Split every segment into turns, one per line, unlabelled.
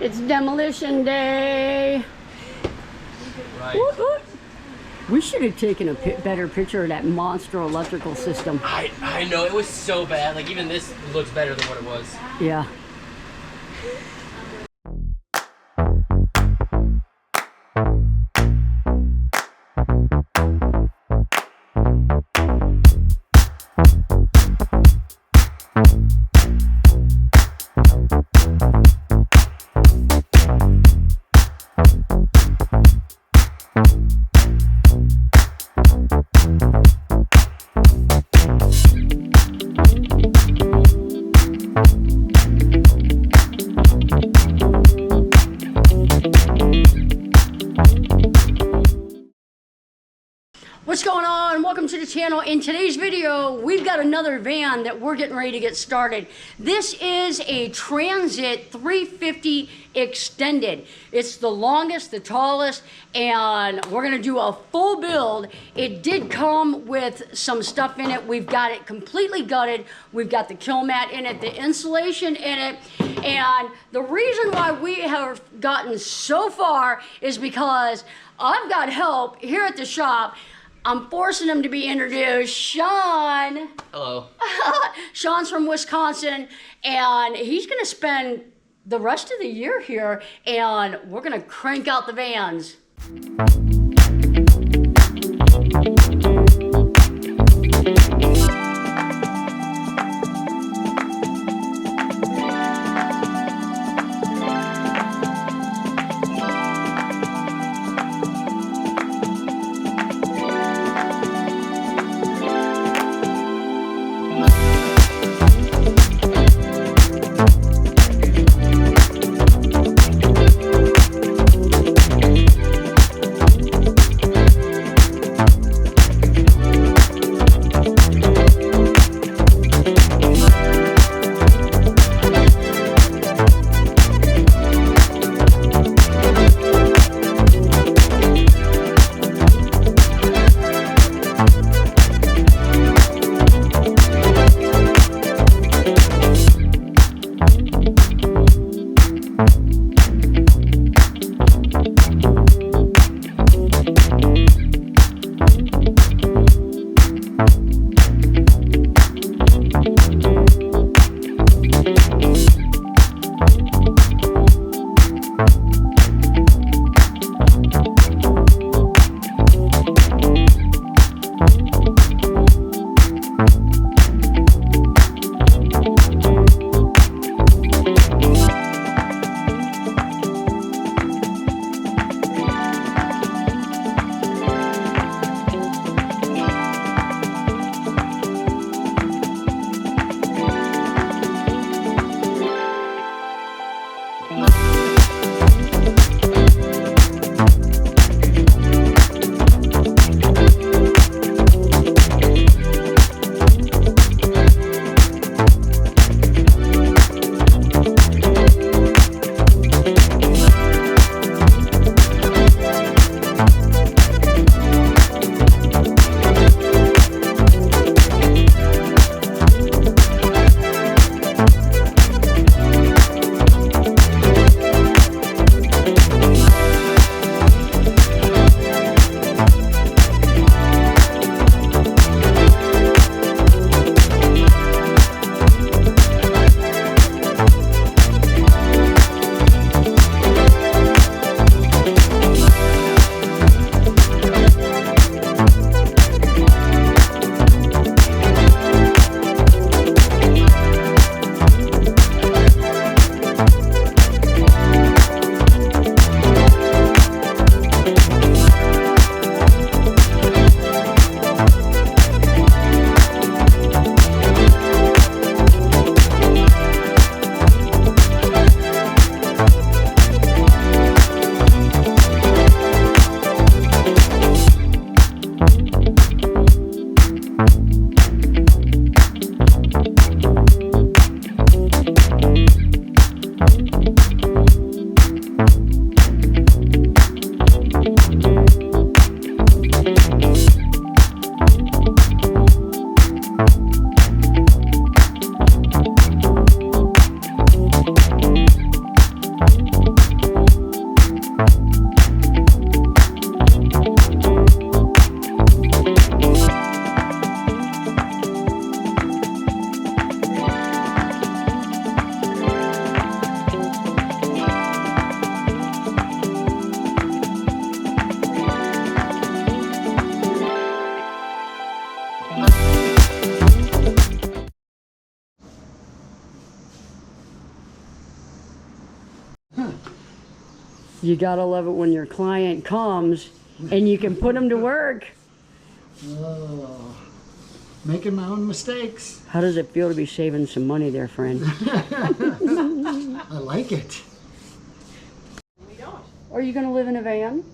It's demolition day.
Right.
Woot, woot. We should have taken a better picture of that monster electrical system.
I know, it was so bad. Like, even this looks better than what it was.
Yeah. What's going on? Welcome to the channel. In today's video, we've got another van that we're getting ready to get started. This is a Transit 350 Extended. It's the longest, the tallest, and we're gonna do a full build. It did come with some stuff in it. We've got it completely gutted. We've got the kill mat in it, the insulation in it, and the reason why we have gotten so far is because I've got help here at the shop. I'm forcing him to be introduced. Sean.
Hello.
Sean's from Wisconsin, and he's going to spend the rest of the year here, and we're going to crank out the vans. You gotta love it when your client comes and you can put them to work.
Oh, making my own mistakes.
How does it feel to be saving some money there, friend?
I like it.
Are you gonna live in a van?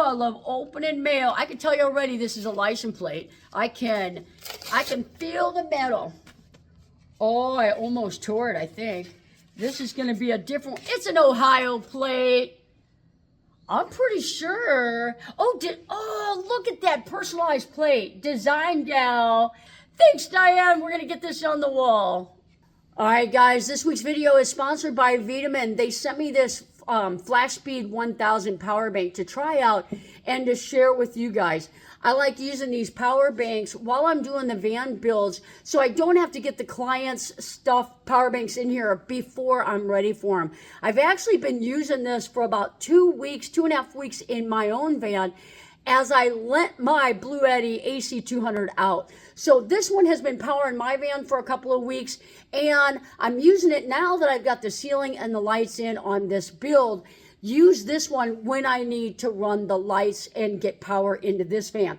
I love opening mail. I can tell you already this is a license plate. I can feel the metal. Oh, I almost tore it, I think. This is gonna be a different, it's an Ohio plate. I'm pretty sure. Oh, look at that personalized plate. Design gal. Thanks, Diane. We're going to get this on the wall. All right, guys, this week's video is sponsored by Vitamin. They sent me this Flash Speed 1000 power bank to try out and to share with you guys. I like using these power banks while I'm doing the van builds so I don't have to get the client's stuff, power banks in here before I'm ready for them. I've actually been using this for about 2 weeks, 2.5 weeks in my own van as I lent my Blue Eddy AC200 out. So this one has been powering my van for a couple of weeks, and I'm using it now that I've got the ceiling and the lights in on this build. Use this one when I need to run the lights and get power into this van.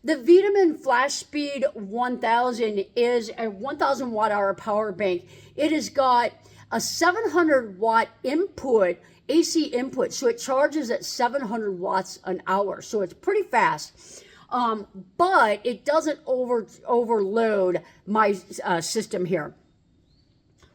The Vitamin Flash Speed 1000 is a 1000 watt hour power bank. It has got a 700 watt input, AC input, so it charges at 700 watts an hour, so it's pretty fast. But it doesn't overload my system here,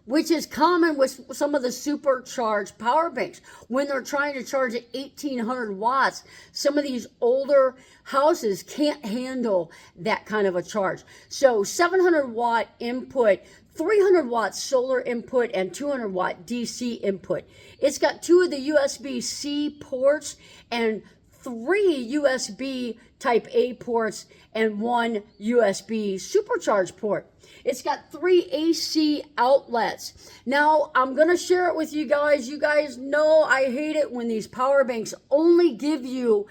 which is common with some of the supercharged power banks. When they're trying to charge at 1800 watts, some of these older houses can't handle that kind of a charge. So 700 watt input, 300 watt solar input, and 200 watt DC input. It's got 2 of the USB-C ports and 3 USB type A ports and 1 USB supercharged port. It's got 3 AC outlets. Now, I'm going to share it with you guys. You guys know I hate it when these power banks only give you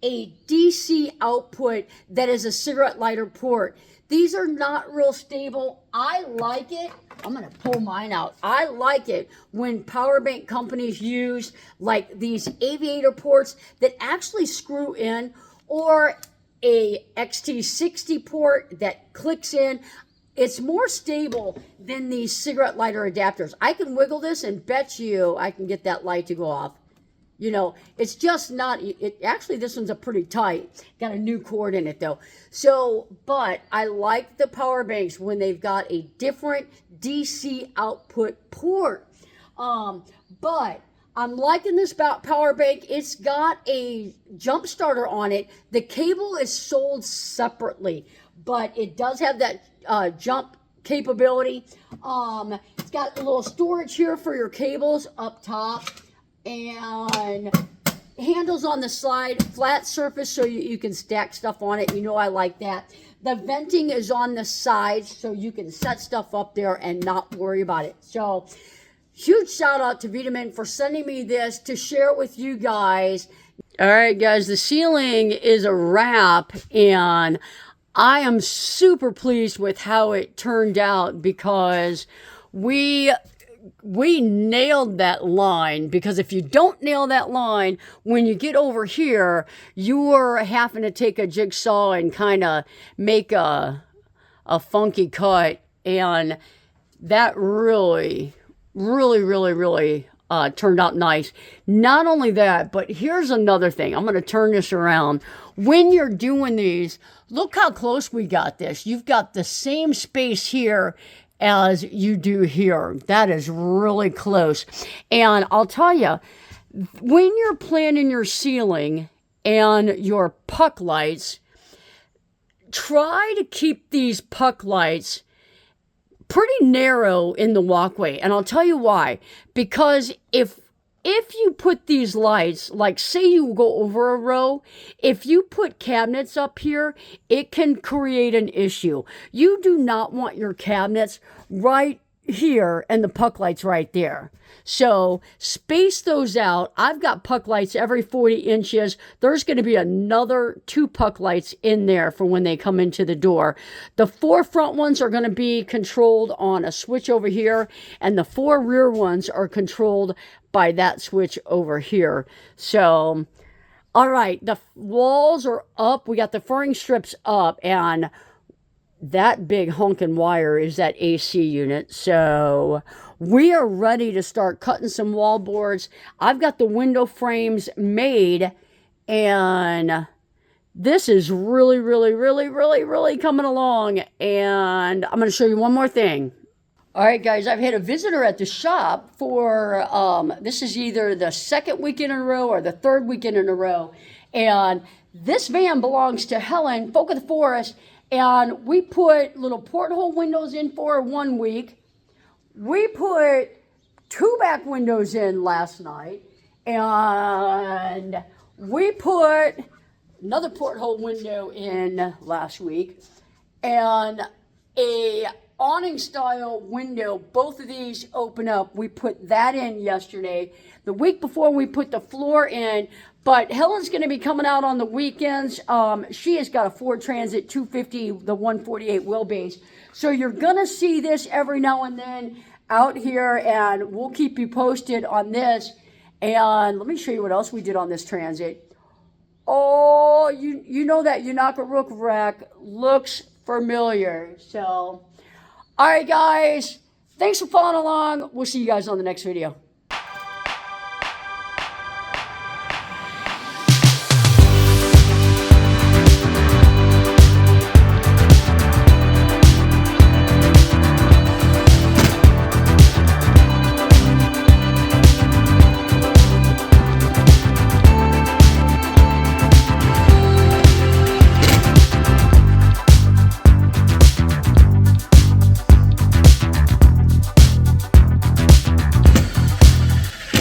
a DC output that is a cigarette lighter port. These are not real stable. I like it. I'm going to pull mine out. I like it when power bank companies use like these aviator ports that actually screw in, or a XT60 port that clicks in. It's more stable than these cigarette lighter adapters. I can wiggle this and bet you I can get that light to go off. You know, it's just not, actually this one's a pretty tight. Got a new cord in it though. So, but I like the power banks when they've got a different DC output port. But I'm liking this power bank. It's got a jump starter on it. The cable is sold separately, but it does have that jump capability. It's got a little storage here for your cables up top, and handles on the slide, flat surface so you can stack stuff on it. You know I like that. The venting is on the sides so you can set stuff up there and not worry about it. So huge shout out to Vitamin for sending me this to share with you guys. All right, guys, the ceiling is a wrap, and I am super pleased with how it turned out because we nailed that line. Because if you don't nail that line, when you get over here, you're having to take a jigsaw and kind of make a funky cut, and that really turned out nice. Not only that, but here's another thing. I'm going to turn this around. When you're doing these, look how close we got this. You've got the same space here as you do here. That is really close. And I'll tell you, when you're planning your ceiling and your puck lights, try to keep these puck lights pretty narrow in the walkway. And I'll tell you why. Because if you put these lights, like say you go over a row, if you put cabinets up here, it can create an issue. You do not want your cabinets right here and the puck lights right there. So space those out. I've got puck lights every 40 inches. There's going to be another 2 puck lights in there for when they come into the door. The 4 front ones are going to be controlled on a switch over here, and the 4 rear ones are controlled by that switch over here. So, all right, the walls are up. We got the furring strips up, and that big honking wire is that AC unit. So we are ready to start cutting some wall boards. I've got the window frames made, and this is really coming along. And I'm going to show you one more thing. All right, guys, I've had a visitor at the shop for, this is either the 2nd weekend in a row or the 3rd weekend in a row. And this van belongs to Helen, Folk of the Forest, And we put little porthole windows in for 1 week. We put 2 back windows in last night. And we put another porthole window in last week. And a awning style window, both of these open up. We put that in yesterday. The week before we put the floor in, but Helen's going to be coming out on the weekends. She has got a Ford Transit 250, the 148 wheelbase. So you're going to see this every now and then out here, and we'll keep you posted on this. And let me show you what else we did on this Transit. Oh, you know that Yanaka Rook rack looks familiar. So, all right, guys. Thanks for following along. We'll see you guys on the next video.